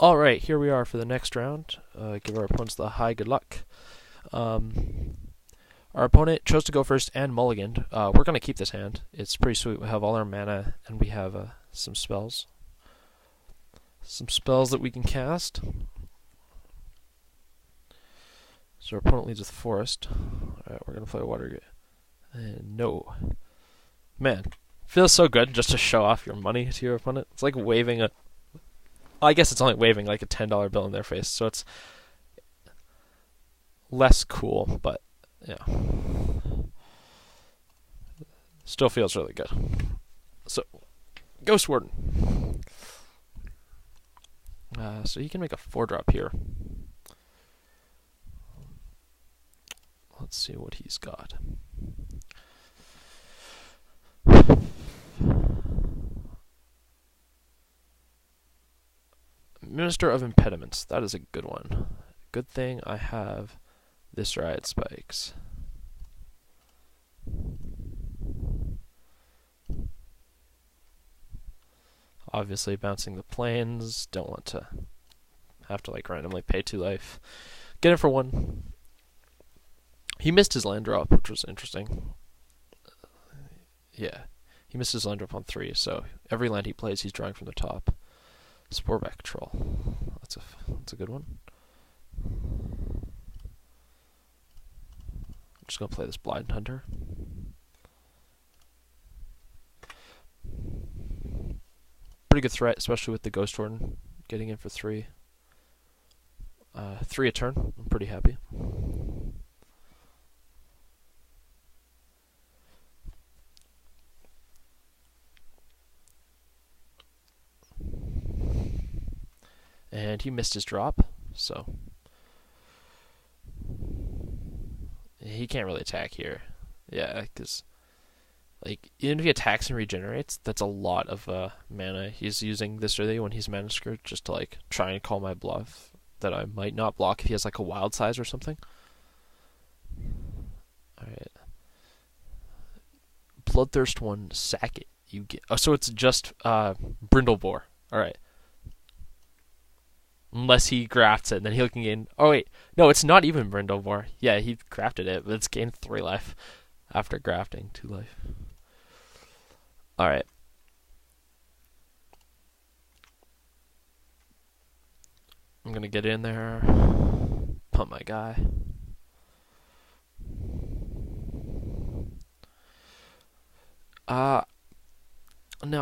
Alright, here we are for the next round. Give our opponents the high good luck. Our opponent chose to go first and mulliganed. We're going to keep this hand. It's pretty sweet. We have all our mana, and we have some spells. Some spells that we can cast. So our opponent leads with Forest. Alright, we're going to play Water. No. Man, feels so good just to show off your money to your opponent. It's like waving a... I guess it's only waving like a $10 bill in their face, so it's less cool, but yeah. Still feels really good. So, Ghost Warden. So you can make a 4-drop here. Let's see what he's got. Minister of Impediments. That is a good one. Good thing I have this Riot Spikes. Obviously bouncing the planes. Don't want to have to like randomly pay 2 life. Get it for 1. He missed his land drop, which was interesting. Yeah. He missed his land drop on 3, so every land he plays he's drawing from the top. Sporeback Troll. That's a good one. I'm just gonna play this Blind Hunter. Pretty good threat, especially with the Ghost Warden getting in for 3. 3 a turn. I'm pretty happy. And he missed his drop, so he can't really attack here. Yeah, because like even if he attacks and regenerates, that's a lot of mana he's using this early when he's massacred just to like try and call my bluff that I might not block if he has like a wild size or something. Alright. Bloodthirst 1, sack it. You get so it's just Brindlebore. Alright. Unless he grafts it, and then he'll gain... Oh, wait. No, it's not even Brindlebore. Yeah, he grafted it, but it's gained 3 life after grafting 2 life. Alright. I'm gonna get in there. Pump my guy. No,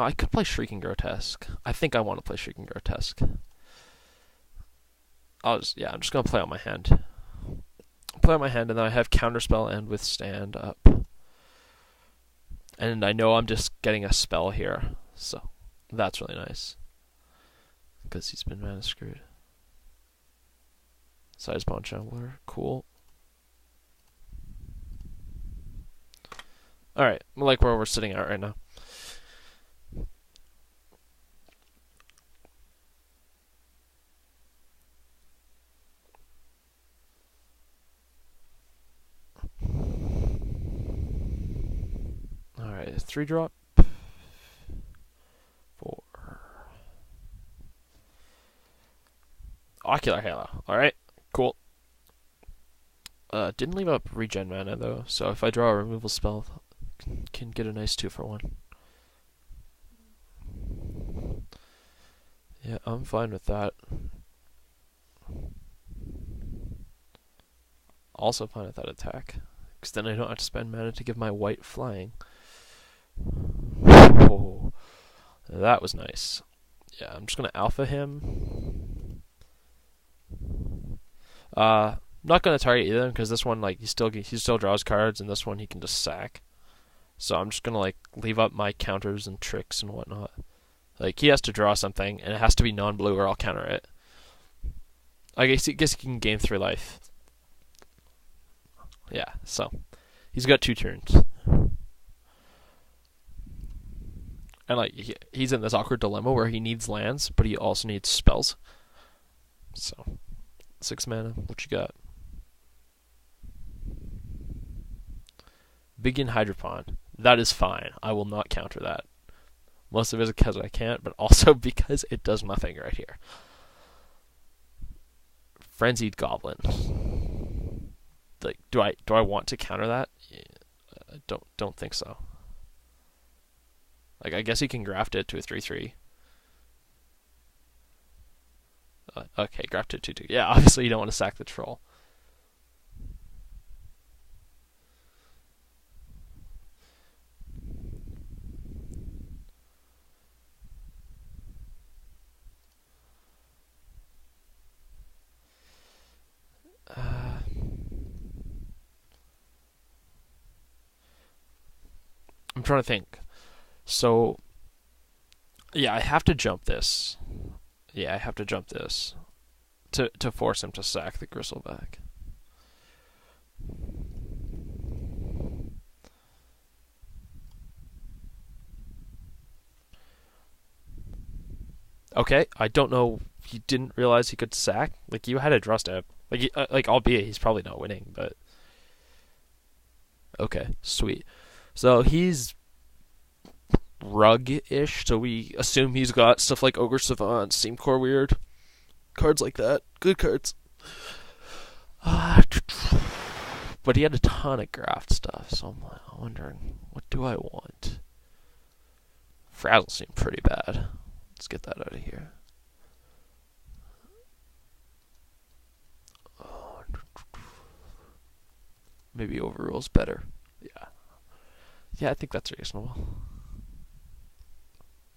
I could play Shrieking Grotesque. I think I want to play Shrieking Grotesque. I'm just gonna play on my hand. Play on my hand, and then I have Counterspell and Withstand up. And I know I'm just getting a spell here, so that's really nice. Because he's been mana screwed. Sidespawn Shambler, cool. Alright, I like where we're sitting at right now. Alright, 3-drop. 4. Ocular Halo. Alright, cool. Didn't leave up regen mana though, so if I draw a removal spell, can get a nice 2 for 1. Yeah, I'm fine with that. Also fine with that attack, because then I don't have to spend mana to give my white flying. Oh, that was nice. Yeah, I'm just gonna alpha him. Not gonna target either because this one like he still draws cards, and this one he can just sack. So I'm just gonna like leave up my counters and tricks and whatnot. Like he has to draw something, and it has to be non-blue, or I'll counter it. I guess he can gain 3 life. Yeah, so he's got 2 turns. And like he's in this awkward dilemma where he needs lands, but he also needs spells. So 6 mana. What you got? Begin Hydropon. That is fine. I will not counter that. Most of it is because I can't, but also because it does nothing right here. Frenzied Goblin. Like, do I want to counter that? Yeah, I don't think so. Like, I guess he can graft it to a 3/3. Okay, graft it to 2/2. Yeah, obviously you don't want to sack the troll. I'm trying to think. So, yeah, I have to jump this. Yeah, I have to jump this to force him to sack the Gristleback. Okay, I don't know. He didn't realize he could sack. Like, you had a draw step. Like, albeit he's probably not winning, but okay, sweet. So he's rug-ish. So we assume he's got stuff like Ogre Savant, Steam Core Weird, cards like that. Good cards. But he had a ton of graft stuff, so I'm wondering, what do I want? Frazzle seemed pretty bad. Let's get that out of here. Maybe Overrule's better. Yeah. Yeah, I think that's reasonable.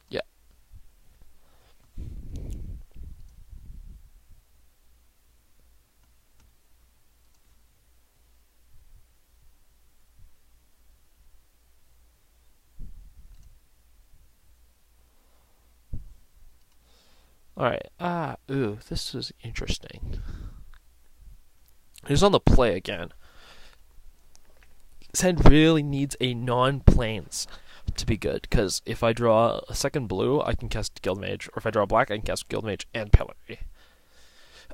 Yeah. Alright. Ooh, this is interesting. He's on the play again. This hand really needs a non-plains to be good, because if I draw a second blue, I can cast Guildmage, or if I draw black, I can cast Guildmage and Pillory.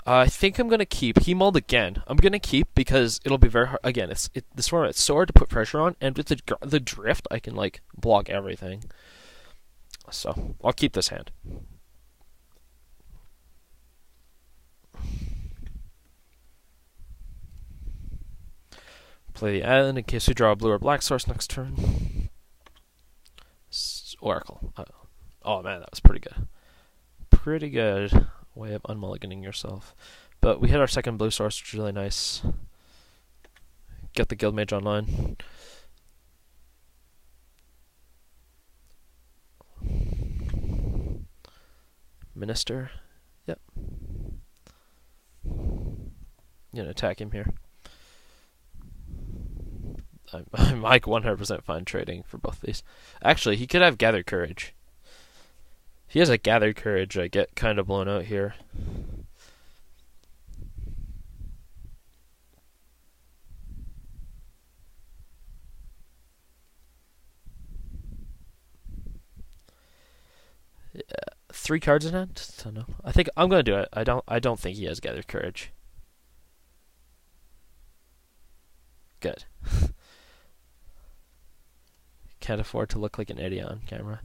I think I'm going to keep. He mulled again. I'm going to keep because it'll be very hard. Again, this format, it's so hard to put pressure on, and with the drift, I can, like, block everything. So, I'll keep this hand. Play the island in case we draw a blue or black source next turn. Oracle. Oh man, that was pretty good. Pretty good way of unmulliganing yourself. But we hit our second blue source, which is really nice. Get the Guildmage online. Minister. Yep. You know, attack him here. I'm like 100% fine trading for both these. Actually, he could have Gathered Courage. If he has a Gathered Courage, I get kind of blown out here. Yeah, 3 cards in hand? I don't know. I think I'm gonna do it. I don't think he has Gathered Courage. Good. Can't afford to look like an idiot on camera.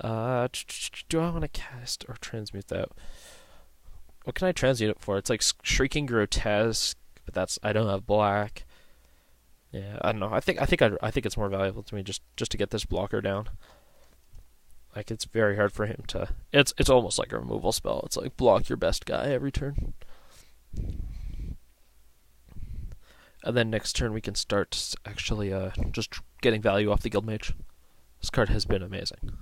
Do I want to cast or transmute that? What can I transmute it for? It's like Shrieking Grotesque, but I don't have black. Yeah, I don't know. I think it's more valuable to me just to get this blocker down. Like, it's very hard for him to. It's almost like a removal spell. It's like block your best guy every turn. And then next turn we can start actually just getting value off the Guildmage. This card has been amazing.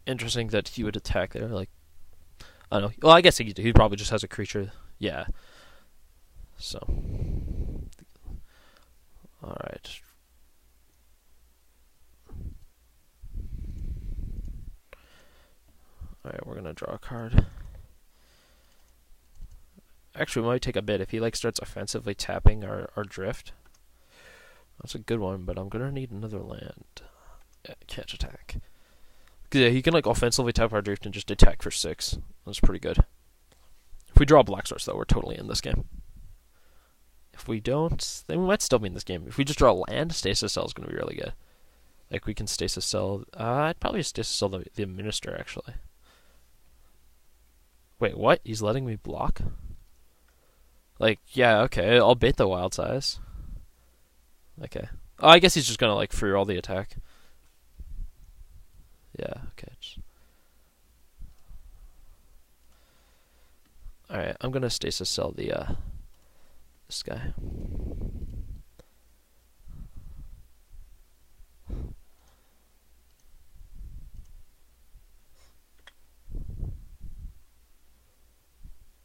Interesting that he would attack there. Like, I don't know. Well, I guess he probably just has a creature. Yeah. So. Alright. Alright, we're going to draw a card. Actually, we might take a bit if he like starts offensively tapping our drift. That's a good one, but I'm going to need another land. Yeah, can't attack. Yeah, he can like offensively tap our drift and just attack for 6. That's pretty good. If we draw a black source, though, we're totally in this game. If we don't, then we might still be in this game. If we just draw land, Stasis Cell is going to be really good. Like we can stasis cell. I'd probably stasis cell the minister actually. Wait, what? He's letting me block? Like, yeah, okay. I'll bait the wild size. Okay. Oh, I guess he's just gonna like free roll the attack. Yeah. Okay. All right. I'm gonna stasis cell the this guy.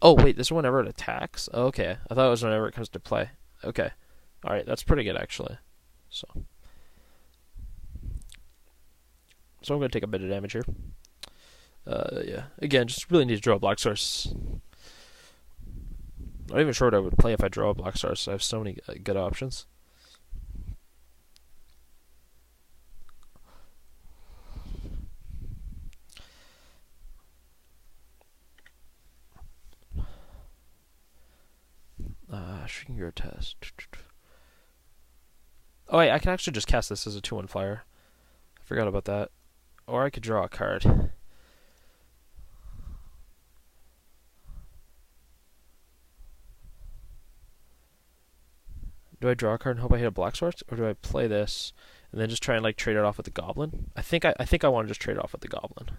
Oh, wait, this is whenever it attacks? Oh, okay. I thought it was whenever it comes to play. Okay. Alright, that's pretty good, actually. So I'm going to take a bit of damage here. Yeah. Again, just really need to draw a black source. Not even sure what I would play if I draw a black source. I have so many good options. Shrinking your test. Oh wait, I can actually just cast this as a 2/1 flyer. I forgot about that. Or I could draw a card. Do I draw a card and hope I hit a black source, or do I play this and then just try and like trade it off with the goblin? I think I want to just trade it off with the goblin.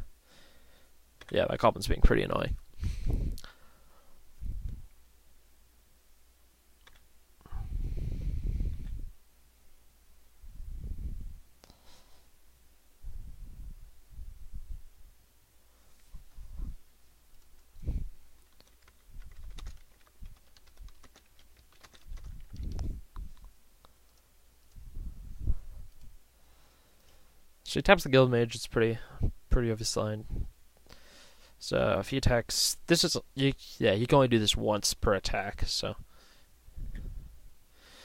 Yeah, that goblin's being pretty annoying. So he taps the guild mage. It's pretty obvious line. So if he attacks, this is yeah. You can only do this once per attack. So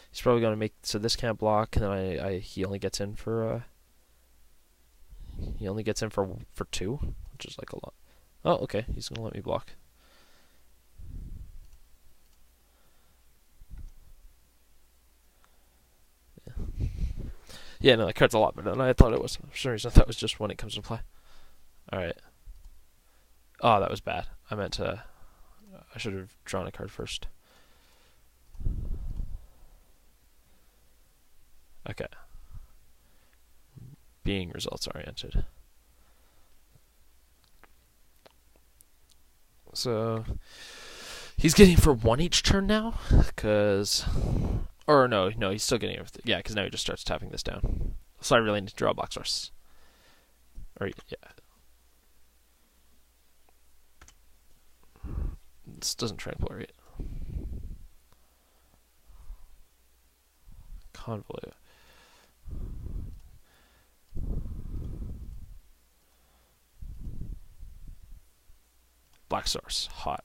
he's probably gonna make so this can't block, and then he only gets in for for 2, which is like a lot. Oh, okay. He's gonna let me block. Yeah, no, that card's a lot better than I thought it was. For some reason, I thought it was just when it comes to play. Alright. Oh, that was bad. I meant to... I should have drawn a card first. Okay. Being results oriented. So... He's getting for 1 each turn now? Because... Or no, he's still getting everything. Yeah, because now he just starts tapping this down. So I really need to draw a black source. Or, yeah. This doesn't transport it. Convolute. Black source. Hot.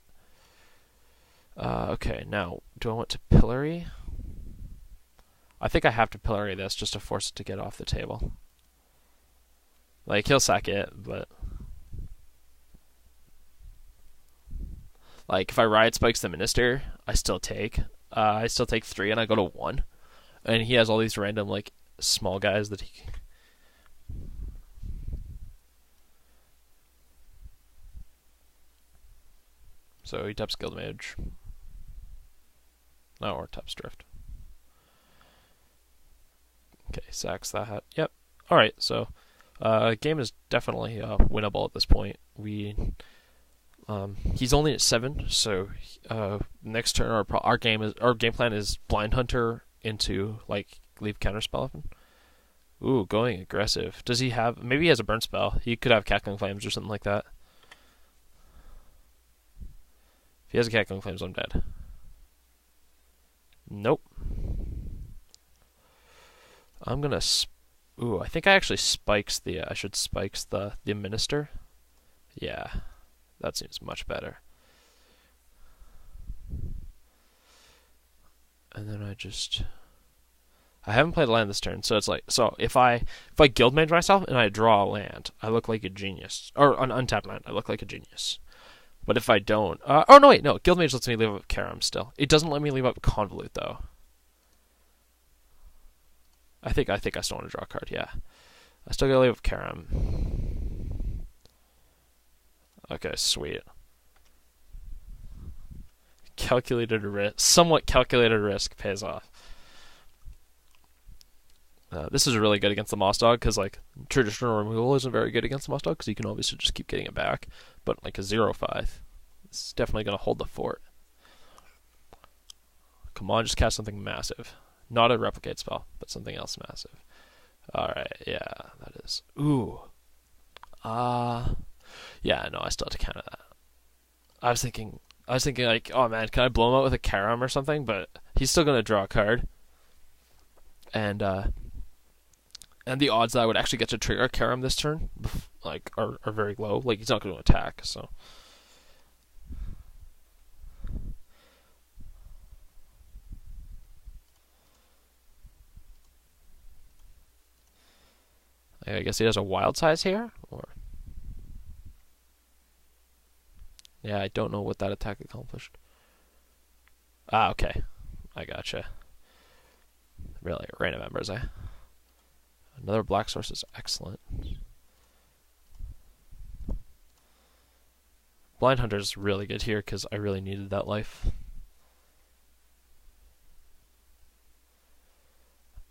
Okay, now, do I want to pillory? I think I have to pillory this just to force it to get off the table. Like, he'll sack it, but... Like, if I Riot Spikes the Minister, I still take. I still take 3 and I go to 1. And he has all these random, like, small guys that he... So he taps Guild Mage. No, or taps Drift. Okay, sacks that. Yep. Alright, so game is definitely winnable at this point. He's only at 7, so next turn our game plan is Blind Hunter into like leave counterspell open. Ooh, going aggressive. Does he have? Maybe he has a burn spell. He could have Cackling Flames or something like that. If he has a Cackling Flames, I'm dead. Nope. I'm gonna. Ooh, I think I actually spikes the. I should spikes the Minister. Yeah, that seems much better. And then I haven't played a land this turn, so it's like if I guild mage myself and I draw a land, I look like a genius. Or an untapped land, I look like a genius. But if I don't, oh no wait, no, guild mage lets me leave up Karam still. It doesn't let me leave up Convolute though. I think I still want to draw a card, yeah. I still gotta leave with Karam. Okay, sweet. Calculated risk, somewhat calculated risk pays off. This is really good against the Moss Dog because like traditional removal isn't very good against the Moss Dog because you can obviously just keep getting it back. But like a 0/5, it's definitely gonna hold the fort. Come on, just cast something massive. Not a replicate spell, but something else massive. Alright, yeah, that is. Ooh. Yeah, no, I still have to counter that. I was thinking like, oh man, can I blow him out with a Karam or something? But he's still gonna draw a card. And the odds that I would actually get to trigger Karam this turn, like, are very low. Like, he's not going to attack, so. I guess he has a wild size here, or yeah, I don't know what that attack accomplished. Ah, okay, I gotcha. Really, random members, eh? Another black source is excellent. Blind Hunter is really good here because I really needed that life.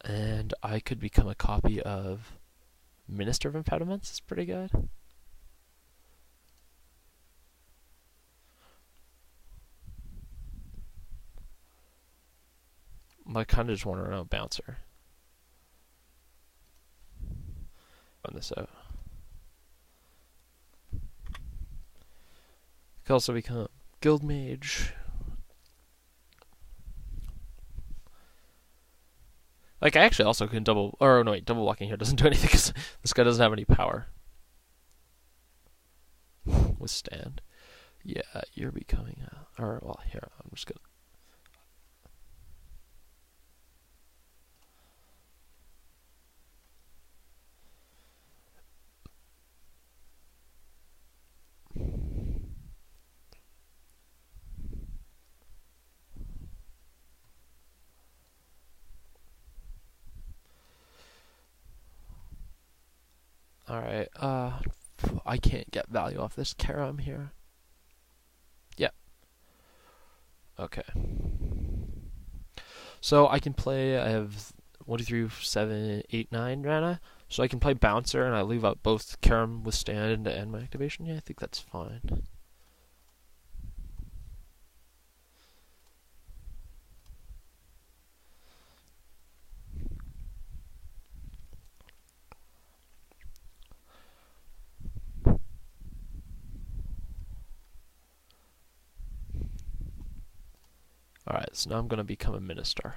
And I could become a copy of Minister of Impediments. It's pretty good. I kind of just want to run a bouncer. Run this out. Could also become Guild Mage. Like, I actually also can double... Or, no, wait, double blocking here doesn't do anything because this guy doesn't have any power. Withstand. Yeah, you're becoming a... Or, well, here, I'm just gonna... Alright, I can't get value off this Karam here. Yeah. Okay. So I can play, I have 1, 2, 3, 7, 8, 9 mana. So I can play Bouncer and I leave out both Karam Withstand to end my activation. Yeah, I think that's fine. Alright, so now I'm going to become a Minister.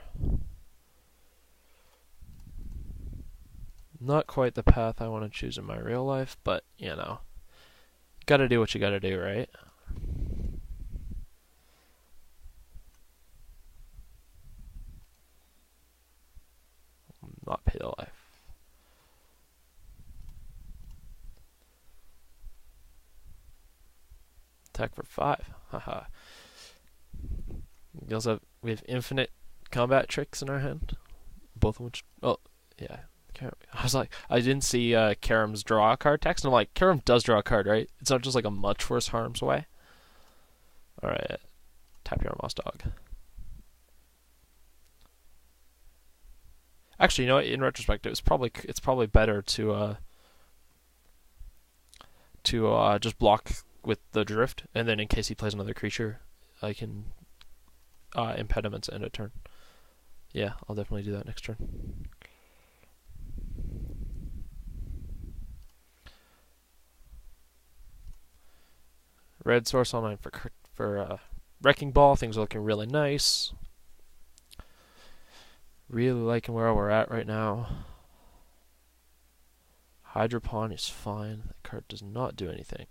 Not quite the path I want to choose in my real life, but, you know. Gotta do what you gotta do, right? Not pay the life. Attack for 5. Haha. We have infinite combat tricks in our hand. Both of which... Oh, yeah. I was like, I didn't see Karam's draw a card text, and I'm like, Karam does draw a card, right? It's not just like a much worse harm's way. Alright. Tap your Moss Dog. Actually, you know what? In retrospect, it's probably better to just block with the drift, and then in case he plays another creature, I can impediments end a turn. Yeah, I'll definitely do that next turn. Red source online for Wrecking Ball. Things are looking really nice. Really liking where we're at right now. Hydropon is fine. That card does not do anything.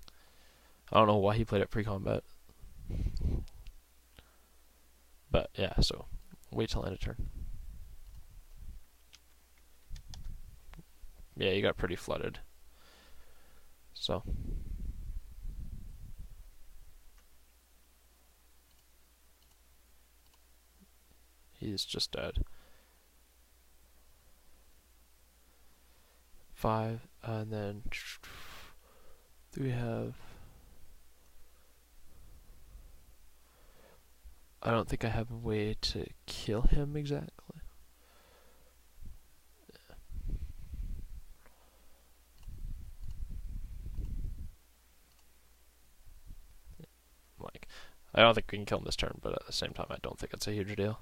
I don't know why he played it pre-combat. But yeah, so wait till end of turn. Yeah, you got pretty flooded. So he's just dead. 5, and then do we have? I don't think I have a way to kill him exactly. Like, I don't think we can kill him this turn, but at the same time, I don't think it's a huge deal.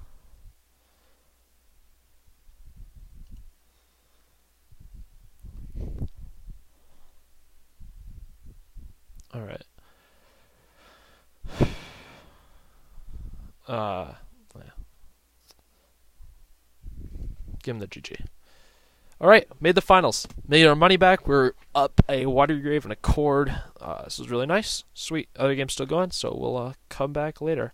Alright. Yeah. Give him the GG. Alright, made the finals. Made our money back. We're up a Water Grave and a Cord. This was really nice. Sweet. Other game's still going, so we'll come back later.